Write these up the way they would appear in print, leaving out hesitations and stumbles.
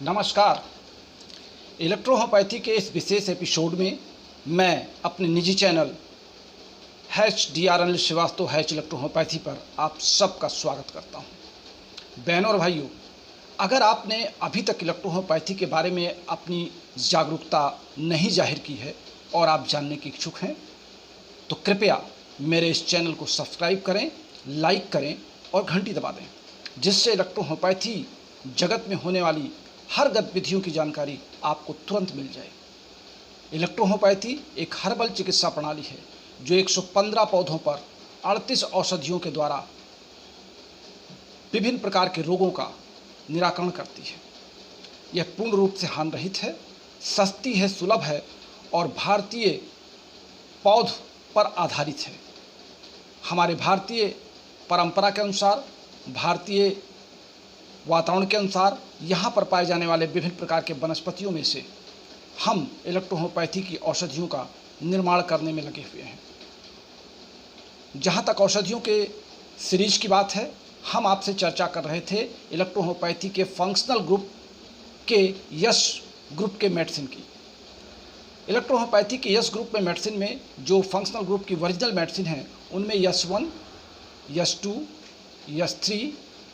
नमस्कार। इलेक्ट्रोहोम्योपैथी के इस विशेष एपिसोड में मैं अपने निजी चैनल #DR श्रीवास्तव इलेक्ट्रोहोम्योपैथी पर आप सबका स्वागत करता हूं। बहनों और भाइयों, अगर आपने अभी तक इलेक्ट्रोहोम्योपैथी के बारे में अपनी जागरूकता नहीं जाहिर की है और आप जानने के इच्छुक हैं तो कृपया मेरे इस चैनल को सब्सक्राइब करें, लाइक करें और घंटी दबा दें, जिससे इलेक्ट्रोहोम्योपैथी जगत में होने वाली हर गतिविधियों की जानकारी आपको तुरंत मिल जाए। इलेक्ट्रोहोम्योपैथी एक हर्बल चिकित्सा प्रणाली है जो 115 पौधों पर 38 औषधियों के द्वारा विभिन्न प्रकार के रोगों का निराकरण करती है। यह पूर्ण रूप से हानि रहित है, सस्ती है, सुलभ है और भारतीय पौध पर आधारित है। हमारे भारतीय परंपरा के अनुसार, भारतीय वातावरण के अनुसार यहाँ पर पाए जाने वाले विभिन्न प्रकार के वनस्पतियों में से हम इलेक्ट्रोहोम्योपैथी की औषधियों का निर्माण करने में लगे हुए हैं। जहाँ तक औषधियों के सीरीज की बात है, हम आपसे चर्चा कर रहे थे इलेक्ट्रोहोम्योपैथी के फंक्शनल ग्रुप के यश ग्रुप के मेडिसिन की। इलेक्ट्रोहोम्योपैथी के यश ग्रुप में मेडिसिन में जो फंक्शनल ग्रुप की ओरिजिनल मेडिसिन है उनमें यश 1, यश 2, यश 3,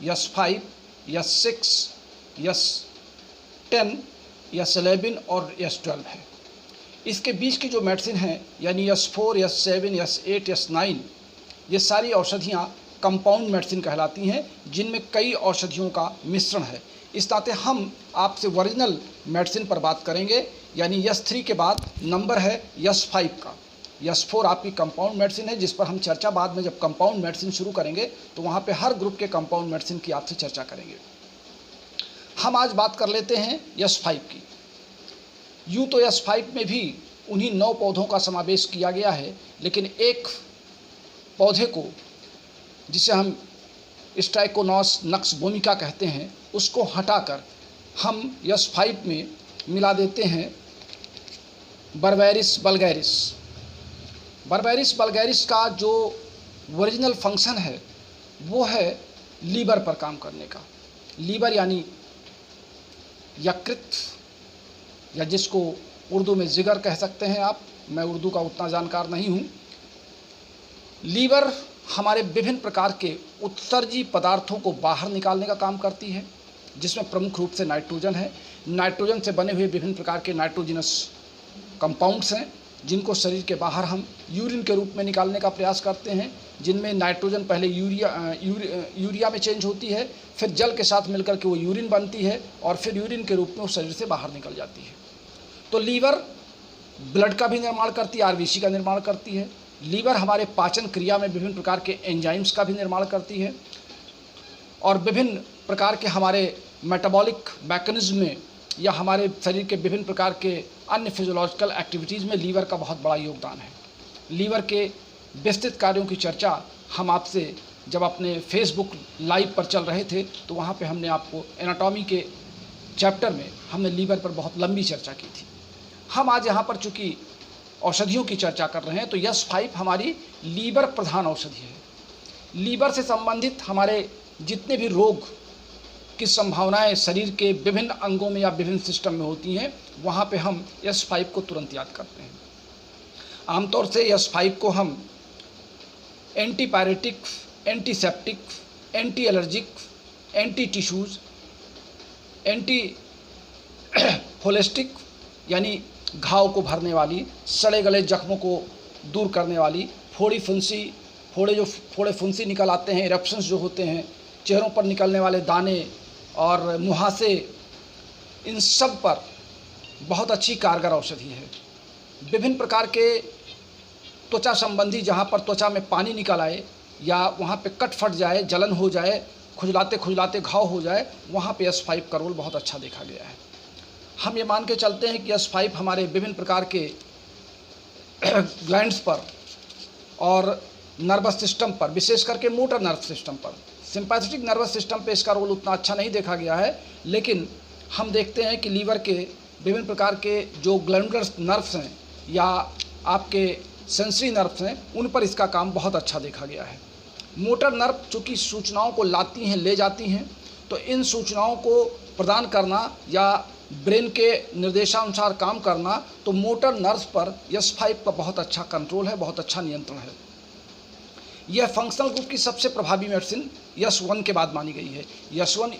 यश 5, यश 6, यश 10, यश 11 और यश 12 है। इसके बीच की जो मेडिसिन है यानी यश 4, यश 7, यश 8, यश 9, ये सारी औषधियाँ कंपाउंड मेडिसिन कहलाती हैं, जिनमें कई औषधियों का मिश्रण है। इस नाते हम आपसे ओरिजिनल मेडिसिन पर बात करेंगे, यानी यश 3 के बाद नंबर है यश 5 का। यश 4 आपकी कंपाउंड मेडिसिन है, जिस पर हम चर्चा बाद में जब कंपाउंड मेडिसिन शुरू करेंगे तो वहाँ पे हर ग्रुप के कंपाउंड मेडिसिन की आपसे चर्चा करेंगे। हम आज बात कर लेते हैं यश 5 की। यूँ तो यश 5 में भी उन्हीं 9 पौधों का समावेश किया गया है, लेकिन एक पौधे को जिसे हम स्ट्राइकोनॉस नक्स भूमिका कहते हैं, उसको हटाकर हम यश 5 में मिला देते हैं बर्बेरिस वल्गैरिस। बर्बेरिस वल्गैरिस का जो ओरिजिनल फंक्शन है वो है लीवर पर काम करने का। लीवर यानी यकृत, या जिसको उर्दू में जिगर कह सकते हैं आप, मैं उर्दू का उतना जानकार नहीं हूँ। लीवर हमारे विभिन्न प्रकार के उत्सर्जी पदार्थों को बाहर निकालने का काम करती है, जिसमें प्रमुख रूप से नाइट्रोजन है। नाइट्रोजन से बने हुए विभिन्न प्रकार के नाइट्रोजिनस कंपाउंड्स हैं, जिनको शरीर के बाहर हम यूरिन के रूप में निकालने का प्रयास करते हैं, जिनमें नाइट्रोजन पहले यूरिया में चेंज होती है, फिर जल के साथ मिलकर के वो यूरिन बनती है और फिर यूरिन के रूप में वो शरीर से बाहर निकल जाती है। तो लीवर ब्लड का भी निर्माण करती है, आरबीसी का निर्माण करती है। लीवर हमारे पाचन क्रिया में विभिन्न प्रकार के एंजाइम्स का भी निर्माण करती है और विभिन्न प्रकार के हमारे मेटाबॉलिक मैकेनिज्म में या हमारे शरीर के विभिन्न प्रकार के अन्य फिजियोलॉजिकल एक्टिविटीज़ में लीवर का बहुत बड़ा योगदान है। लीवर के विस्तृत कार्यों की चर्चा हम आपसे जब अपने फेसबुक लाइव पर चल रहे थे तो वहाँ पे हमने आपको एनाटॉमी के चैप्टर में हमने लीवर पर बहुत लंबी चर्चा की थी। हम आज यहाँ पर चूँकि औषधियों की चर्चा कर रहे हैं तो यश 5 हमारी लीवर प्रधान औषधि है। लीवर से संबंधित हमारे जितने भी रोग की संभावनाएं शरीर के विभिन्न अंगों में या विभिन्न सिस्टम में होती हैं, वहाँ पे हम यश 5 को तुरंत याद करते हैं। आमतौर से यश 5 को हम antipyretic, antiseptic, anti allergic, anti tissues, anti holistic यानी घाव को भरने वाली, सड़े गले जख्मों को दूर करने वाली, फोड़े फुंसी निकल आते हैं, इरप्शंस जो होते हैं, चेहरों पर निकलने वाले दाने और मुहासे, इन सब पर बहुत अच्छी कारगर औषधि है। विभिन्न प्रकार के त्वचा संबंधी, जहाँ पर त्वचा में पानी निकल आए या वहाँ पे कट फट जाए, जलन हो जाए, खुजलाते खुजलाते घाव हो जाए, वहाँ पे यश 5 का रोल बहुत अच्छा देखा गया है। हम ये मान के चलते हैं कि यश 5 हमारे विभिन्न प्रकार के ग्लैंड्स पर और नर्वस सिस्टम पर, विशेष करके मोटर नर्व सिस्टम पर, सिंपैथेटिक नर्वस सिस्टम पे इसका रोल उतना अच्छा नहीं देखा गया है, लेकिन हम देखते हैं कि लीवर के विभिन्न प्रकार के जो ग्लैंडुलर नर्व्स हैं या आपके सेंसरी नर्व्स हैं, उन पर इसका काम बहुत अच्छा देखा गया है। मोटर नर्व चूँकि सूचनाओं को लाती हैं, ले जाती हैं, तो इन सूचनाओं को प्रदान करना या ब्रेन के निर्देशानुसार काम करना, तो मोटर नर्व्स पर यस5 का बहुत अच्छा कंट्रोल है, बहुत अच्छा नियंत्रण है। यह फंक्शनल ग्रुप की सबसे प्रभावी मेडिसिन यस1 के बाद मानी गई है। यस1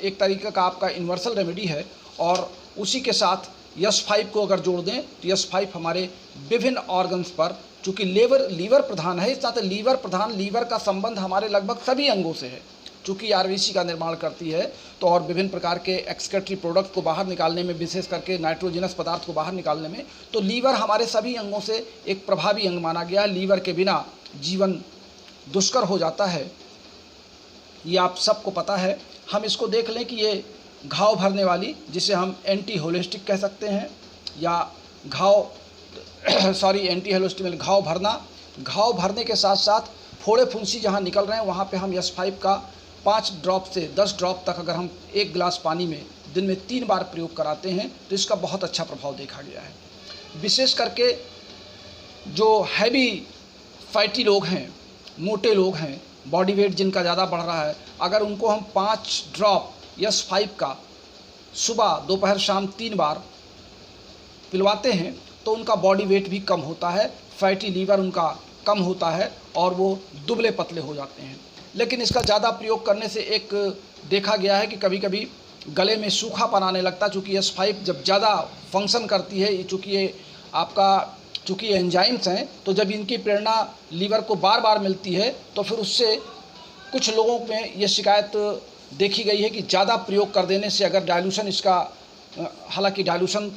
एक तरीके का आपका यूनिवर्सल रेमेडी है, और उसी के साथ यस5 को अगर जोड़ दें तो यस5 हमारे विभिन्न ऑर्गन्स पर, चूँकि लीवर प्रधान है, इस नाते लीवर का संबंध हमारे लगभग सभी अंगों से है। चूँकि आरबीसी का निर्माण करती है, तो और विभिन्न प्रकार के एक्सक्रीटरी प्रोडक्ट को बाहर निकालने में, विशेष करके नाइट्रोजनस पदार्थ को बाहर निकालने में, तो लीवर हमारे सभी अंगों से एक प्रभावी अंग माना गया। लीवर के बिना जीवन दुष्कर हो जाता है, ये आप सबको पता है। हम इसको देख लें कि ये घाव भरने वाली, जिसे हम एंटी होलिस्टिक कह सकते हैं, या एंटी होलिस्टिक में घाव भरने के साथ साथ फोड़े फुंसी जहाँ निकल रहे हैं, वहाँ पे हम यस5 का 5 ड्रॉप से 10 ड्रॉप तक अगर हम 1 गिलास पानी में दिन में 3 बार प्रयोग कराते हैं, तो इसका बहुत अच्छा प्रभाव देखा गया है। विशेष करके जो हैवी फैटी लोग हैं, मोटे लोग हैं, बॉडी वेट जिनका ज़्यादा बढ़ रहा है, अगर उनको हम 5 ड्रॉप यस5 का सुबह, दोपहर, शाम 3 बार पिलवाते हैं, तो उनका बॉडी वेट भी कम होता है, फैटी लीवर उनका कम होता है, और वो दुबले पतले हो जाते हैं। लेकिन इसका ज़्यादा प्रयोग करने से एक देखा गया है कि कभी कभी गले में सूखापन आने लगता है, चूँकि यस5 जब ज़्यादा फंक्शन करती है, चूँकि ये एंजाइम्स हैं, तो जब इनकी प्रेरणा लीवर को बार बार मिलती है, तो फिर उससे कुछ लोगों में ये शिकायत देखी गई है कि ज़्यादा प्रयोग कर देने से, अगर डाइल्यूशन इसका, हालांकि डाइल्यूशन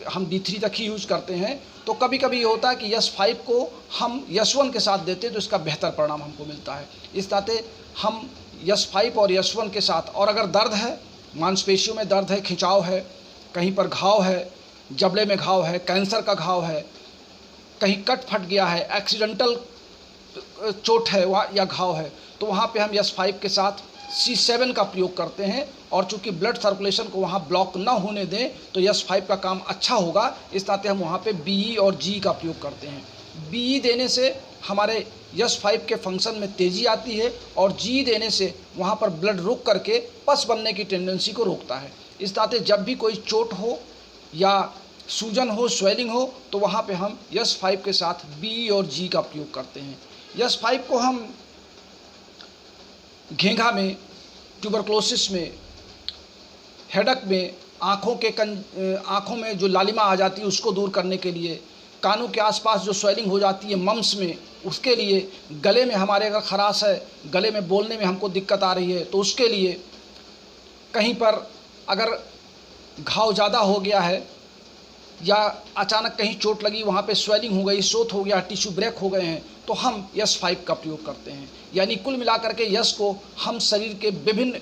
हम D3 तक ही यूज़ करते हैं, तो कभी कभी ये होता है कि यस5 को हम यस1 के साथ देते हैं, तो इसका बेहतर परिणाम हमको मिलता है। इस नाते हम यस5 और यस1 के साथ, और अगर दर्द है, मांसपेशियों में दर्द है, खिंचाव है, कहीं पर घाव है, जबड़े में घाव है, कैंसर का घाव है, कहीं कट फट गया है, एक्सीडेंटल चोट है या घाव है, तो वहाँ पे हम यस5 के साथ C7 का प्रयोग करते हैं। और चूँकि ब्लड सर्कुलेशन को वहाँ ब्लॉक ना होने दें, तो यस5 का काम अच्छा होगा, इस नाते हम वहाँ पे BE और GE का प्रयोग करते हैं। BE देने से हमारे यस5 के फंक्शन में तेज़ी आती है, और GE देने से वहाँ पर ब्लड रुक करके पस बनने की टेंडेंसी को रोकता है। इस नाते जब भी कोई चोट हो या सूजन हो, स्वेलिंग हो, तो वहाँ पे हम यस5 के साथ BE और GE का प्रयोग करते हैं। यस5 को हम घेंघा में, ट्यूबरक्लोसिस में, हेडक में, आँखों में जो लालिमा आ जाती है उसको दूर करने के लिए, कानों के आसपास जो स्वेलिंग हो जाती है मम्स में, उसके लिए, गले में हमारे अगर खराश है, गले में बोलने में हमको दिक्कत आ रही है, तो उसके लिए, कहीं पर अगर घाव ज़्यादा हो गया है या अचानक कहीं चोट लगी, वहाँ पे स्वेलिंग हो गई, शोथ हो गया, टिश्यू ब्रेक हो गए हैं, तो हम यस5 का प्रयोग करते हैं। यानी कुल मिलाकर के यस को हम शरीर के विभिन्न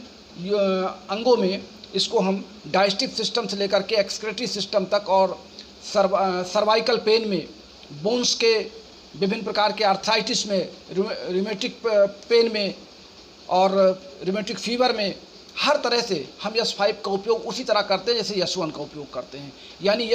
अंगों में, इसको हम डाइजेस्टिव सिस्टम से लेकर के एक्सक्रीटरी सिस्टम तक, और सर्वाइकल पेन में, बोन्स के विभिन्न प्रकार के आर्थराइटिस में, रूमेटिक पेन में और रूमेटिक फीवर में, हर तरह से हम यस5 का उपयोग उसी तरह करते हैं जैसे यस1 का उपयोग करते हैं। यानी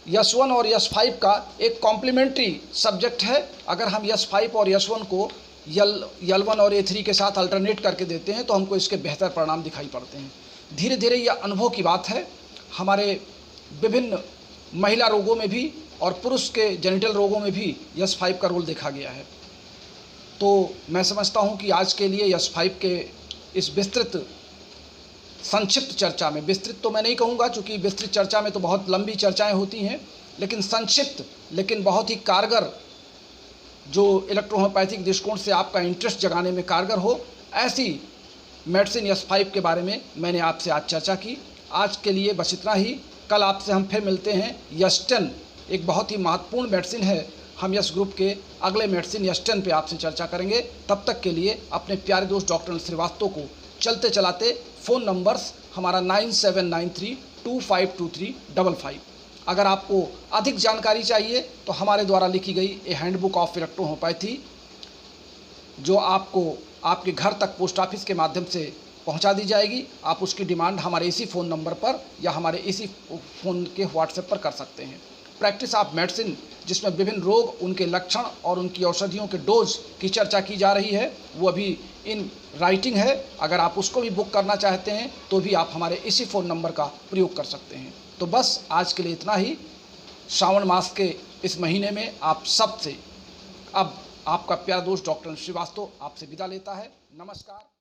यस1 और यस5 का एक कॉम्प्लीमेंट्री सब्जेक्ट है। अगर हम यस5 और यस1 को यल1 और A3 के साथ अल्टरनेट करके देते हैं, तो हमको इसके बेहतर परिणाम दिखाई पड़ते हैं। धीरे धीरे यह अनुभव की बात है। हमारे विभिन्न महिला रोगों में भी और पुरुष के जेनिटल रोगों में भी यस5 का रोल देखा गया है। तो मैं समझता हूं कि आज के लिए यस5 के इस विस्तृत संक्षिप्त चर्चा में, विस्तृत तो मैं नहीं कहूँगा, चूँकि विस्तृत चर्चा में तो बहुत लंबी चर्चाएं होती हैं, लेकिन संक्षिप्त लेकिन बहुत ही कारगर, जो इलेक्ट्रोहोम्योपैथिक दृष्टिकोण से आपका इंटरेस्ट जगाने में कारगर हो, ऐसी मेडिसिन यस5 के बारे में मैंने आपसे आज चर्चा की। आज के लिए बस इतना ही। कल आपसे हम फिर मिलते हैं। यस10 एक बहुत ही महत्वपूर्ण मेडिसिन है। हम यस ग्रुप के अगले मेडिसिन यस10 पे आपसे चर्चा करेंगे। तब तक के लिए अपने प्यारे दोस्त डॉक्टर श्रीवास्तव को चलते चलाते फ़ोन नंबर्स हमारा 9793252355। अगर आपको अधिक जानकारी चाहिए तो हमारे द्वारा लिखी गई ए हैंडबुक ऑफ इलेक्ट्रोहोम्योपैथी, जो आपको आपके घर तक पोस्ट ऑफिस के माध्यम से पहुंचा दी जाएगी। आप उसकी डिमांड हमारे इसी फ़ोन नंबर पर या हमारे इसी फ़ोन के व्हाट्सएप पर कर सकते हैं। प्रैक्टिस ऑफ मेडिसिन, जिसमें विभिन्न रोग, उनके लक्षण और उनकी औषधियों के डोज की चर्चा की जा रही है, वो अभी इन राइटिंग है। अगर आप उसको भी बुक करना चाहते हैं तो भी आप हमारे इसी फ़ोन नंबर का प्रयोग कर सकते हैं। तो बस आज के लिए इतना ही। श्रावण मास के इस महीने में आप सबसे अब आपका प्यारा दोस्त डॉक्टर श्रीवास्तव आपसे विदा लेता है। नमस्कार।